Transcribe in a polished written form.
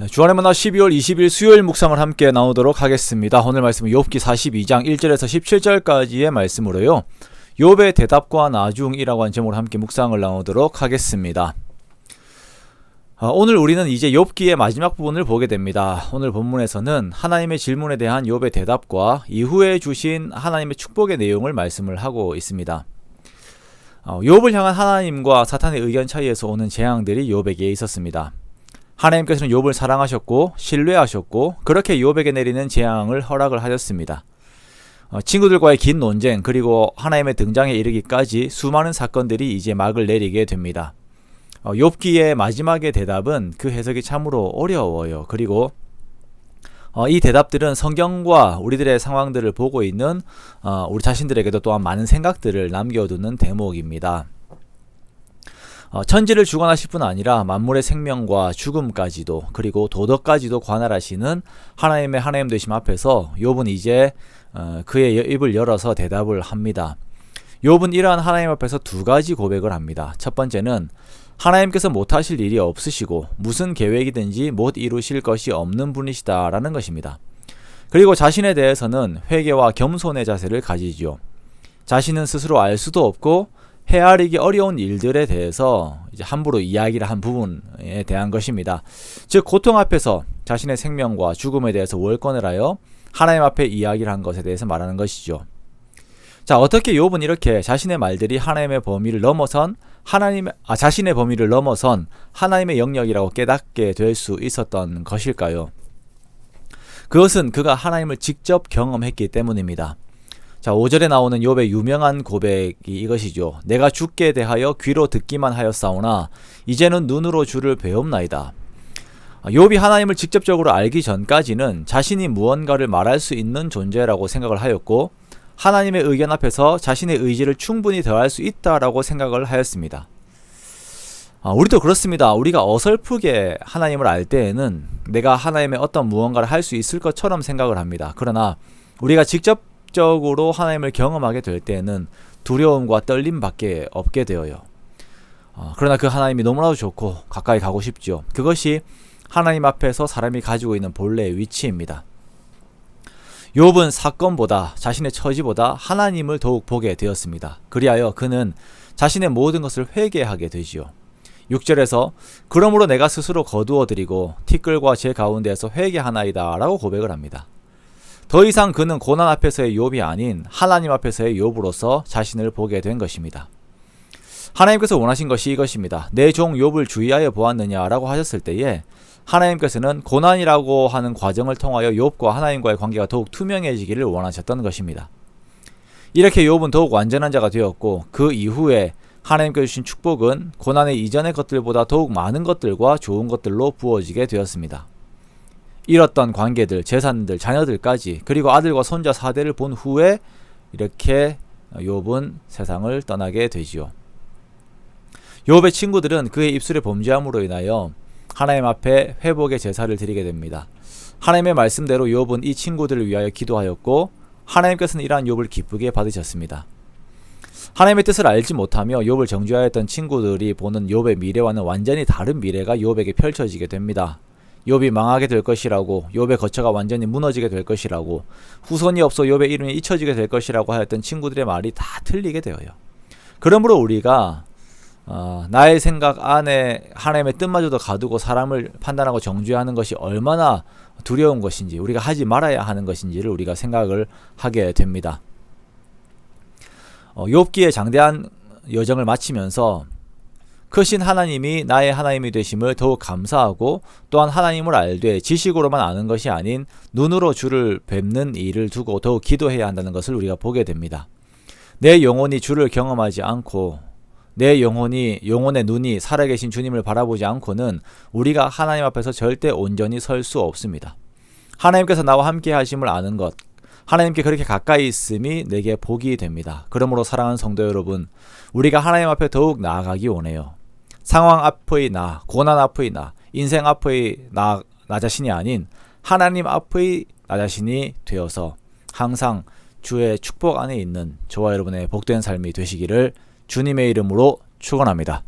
주안의 만나 12월 20일 수요일 묵상을 함께 나누도록 하겠습니다. 오늘 말씀은 욥기 42장 1절에서 17절까지의 말씀으로요, 욥의 대답과 나중이라고 하는 제목으로 함께 묵상을 나누도록 하겠습니다. 오늘 우리는 이제 욥기의 마지막 부분을 보게 됩니다. 오늘 본문에서는 하나님의 질문에 대한 욥의 대답과 이후에 주신 하나님의 축복의 내용을 말씀을 하고 있습니다. 욥을 향한 하나님과 사탄의 의견 차이에서 오는 재앙들이 욥에게 있었습니다. 하나님께서는 욥을 사랑하셨고 신뢰하셨고 그렇게 욥에게 내리는 재앙을 허락을 하셨습니다. 친구들과의 긴 논쟁, 그리고 하나님의 등장에 이르기까지 수많은 사건들이 이제 막을 내리게 됩니다. 욥기의 마지막의 대답은 그 해석이 참으로 어려워요. 그리고 이 대답들은 성경과 우리들의 상황들을 보고 있는 우리 자신들에게도 또한 많은 생각들을 남겨두는 대목입니다. 천지를 주관하실 뿐 아니라 만물의 생명과 죽음까지도, 그리고 도덕까지도 관할하시는 하나님의 하나님 되심 앞에서 욥은 이제 그의 입을 열어서 대답을 합니다. 욥은 이러한 하나님 앞에서 두 가지 고백을 합니다. 첫 번째는 하나님께서 못하실 일이 없으시고 무슨 계획이든지 못 이루실 것이 없는 분이시다라는 것입니다. 그리고 자신에 대해서는 회개와 겸손의 자세를 가지죠. 자신은 스스로 알 수도 없고 헤아리기 어려운 일들에 대해서 이제 함부로 이야기를 한 부분에 대한 것입니다. 즉, 고통 앞에서 자신의 생명과 죽음에 대해서 월권을 하여 하나님 앞에 이야기를 한 것에 대해서 말하는 것이죠. 자, 어떻게 욥은 이렇게 자신의 말들이 하나님의 범위를 넘어선 자신의 범위를 넘어선 하나님의 영역이라고 깨닫게 될 수 있었던 것일까요? 그것은 그가 하나님을 직접 경험했기 때문입니다. 자, 5절에 나오는 욥의 유명한 고백이 이것이죠. 내가 주께 대하여 귀로 듣기만 하였사오나 이제는 눈으로 주를 배웁나이다. 욥이 하나님을 직접적으로 알기 전까지는 자신이 무언가를 말할 수 있는 존재라고 생각을 하였고, 하나님의 의견 앞에서 자신의 의지를 충분히 더할 수 있다라고 생각을 하였습니다. 우리도 그렇습니다. 우리가 어설프게 하나님을 알 때에는 내가 하나님의 어떤 무언가를 할 수 있을 것처럼 생각을 합니다. 그러나 우리가 직접적으로 하나님을 경험하게 될 때에는 두려움과 떨림밖에 없게 되어요. 그러나 그 하나님이 너무나도 좋고 가까이 가고 싶죠. 그것이 하나님 앞에서 사람이 가지고 있는 본래의 위치입니다. 욥은 사건보다, 자신의 처지보다 하나님을 더욱 보게 되었습니다. 그리하여 그는 자신의 모든 것을 회개하게 되지요. 6절에서 그러므로 내가 스스로 거두어드리고 티끌과 제 가운데에서 회개하나이다 라고 고백을 합니다. 더 이상 그는 고난 앞에서의 욥이 아닌 하나님 앞에서의 욥으로서 자신을 보게 된 것입니다. 하나님께서 원하신 것이 이것입니다. 내 종 욥을 주의하여 보았느냐 라고 하셨을 때에 하나님께서는 고난이라고 하는 과정을 통하여 욥과 하나님과의 관계가 더욱 투명해지기를 원하셨던 것입니다. 이렇게 욥은 더욱 완전한 자가 되었고, 그 이후에 하나님께서 주신 축복은 고난의 이전의 것들보다 더욱 많은 것들과 좋은 것들로 부어지게 되었습니다. 잃었던 관계들, 재산들, 자녀들까지, 그리고 아들과 손자 4대를 본 후에 이렇게 욥은 세상을 떠나게 되지요. 욥의 친구들은 그의 입술의 범죄함으로 인하여 하나님 앞에 회복의 제사를 드리게 됩니다. 하나님의 말씀대로 욥은 이 친구들을 위하여 기도하였고, 하나님께서는 이러한 욥을 기쁘게 받으셨습니다. 하나님의 뜻을 알지 못하며 욥을 정죄하였던 친구들이 보는 욥의 미래와는 완전히 다른 미래가 욥에게 펼쳐지게 됩니다. 욥이 망하게 될 것이라고, 욥의 거처가 완전히 무너지게 될 것이라고, 후손이 없어 욥의 이름이 잊혀지게 될 것이라고 하였던 친구들의 말이 다 틀리게 되어요. 그러므로 우리가 나의 생각 안에 하나님의 뜻마저도 가두고 사람을 판단하고 정죄하는 것이 얼마나 두려운 것인지, 우리가 하지 말아야 하는 것인지를 우리가 생각을 하게 됩니다. 욥기의 장대한 여정을 마치면서 크신 하나님이 나의 하나님이 되심을 더욱 감사하고, 또한 하나님을 알되 지식으로만 아는 것이 아닌 눈으로 주를 뵙는 일을 두고 더욱 기도해야 한다는 것을 우리가 보게 됩니다. 내 영혼이 주를 경험하지 않고, 내 영혼의 눈이 살아계신 주님을 바라보지 않고는 우리가 하나님 앞에서 절대 온전히 설 수 없습니다. 하나님께서 나와 함께 하심을 아는 것, 하나님께 그렇게 가까이 있음이 내게 복이 됩니다. 그러므로 사랑하는 성도 여러분, 우리가 하나님 앞에 더욱 나아가기 원해요. 상황 앞의 나, 고난 앞의 나, 인생 앞의 나 자신이 아닌 하나님 앞의 나 자신이 되어서 항상 주의 축복 안에 있는 저와 여러분의 복된 삶이 되시기를 주님의 이름으로 축원합니다.